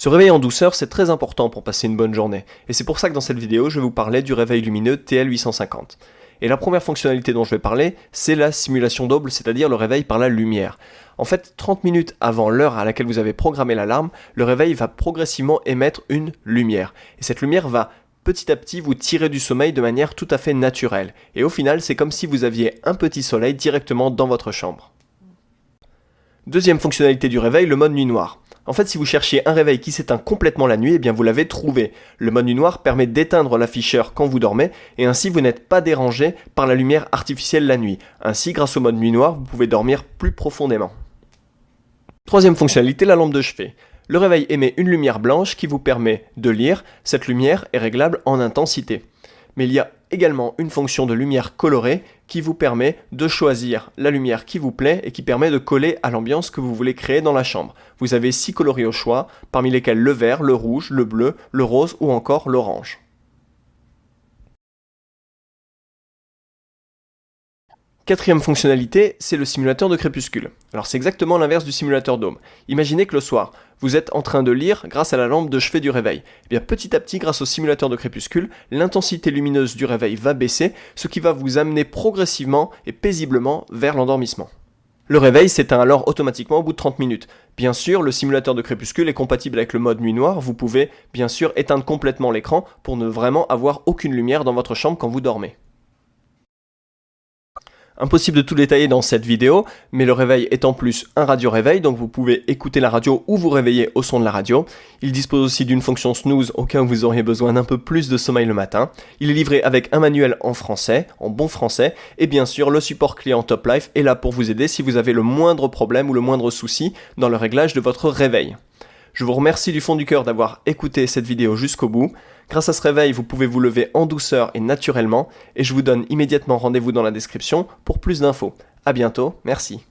Se réveiller en douceur, c'est très important pour passer une bonne journée, et c'est pour ça que dans cette vidéo, je vais vous parler du réveil lumineux TL850. Et la première fonctionnalité dont je vais parler, c'est la simulation double, c'est-à-dire le réveil par la lumière. En fait, 30 minutes avant l'heure à laquelle vous avez programmé l'alarme, le réveil va progressivement émettre une lumière. Et cette lumière va petit à petit vous tirer du sommeil de manière tout à fait naturelle. Et au final, c'est comme si vous aviez un petit soleil directement dans votre chambre. Deuxième fonctionnalité du réveil, le mode nuit noire. En fait, si vous cherchiez un réveil qui s'éteint complètement la nuit, eh bien vous l'avez trouvé. Le mode nuit noire permet d'éteindre l'afficheur quand vous dormez et ainsi vous n'êtes pas dérangé par la lumière artificielle la nuit. Ainsi, grâce au mode nuit noire, vous pouvez dormir plus profondément. Troisième fonctionnalité, la lampe de chevet. Le réveil émet une lumière blanche qui vous permet de lire. Cette lumière est réglable en intensité. Mais il y a également une fonction de lumière colorée qui vous permet de choisir la lumière qui vous plaît et qui permet de coller à l'ambiance que vous voulez créer dans la chambre. Vous avez 6 coloris au choix, parmi lesquels le vert, le rouge, le bleu, le rose ou encore l'orange. Quatrième fonctionnalité, c'est le simulateur de crépuscule. Alors c'est exactement l'inverse du simulateur Dôme. Imaginez que le soir, vous êtes en train de lire grâce à la lampe de chevet du réveil. Et bien petit à petit, grâce au simulateur de crépuscule, l'intensité lumineuse du réveil va baisser, ce qui va vous amener progressivement et paisiblement vers l'endormissement. Le réveil s'éteint alors automatiquement au bout de 30 minutes. Bien sûr, le simulateur de crépuscule est compatible avec le mode nuit noire. Vous pouvez bien sûr éteindre complètement l'écran pour ne vraiment avoir aucune lumière dans votre chambre quand vous dormez. Impossible de tout détailler dans cette vidéo, mais le réveil est en plus un radio-réveil, donc vous pouvez écouter la radio ou vous réveiller au son de la radio. Il dispose aussi d'une fonction snooze au cas où vous auriez besoin d'un peu plus de sommeil le matin. Il est livré avec un manuel en français, en bon français, et bien sûr le support client Top Life est là pour vous aider si vous avez le moindre problème ou le moindre souci dans le réglage de votre réveil. Je vous remercie du fond du cœur d'avoir écouté cette vidéo jusqu'au bout. Grâce à ce réveil, vous pouvez vous lever en douceur et naturellement, et je vous donne immédiatement rendez-vous dans la description pour plus d'infos. À bientôt, merci.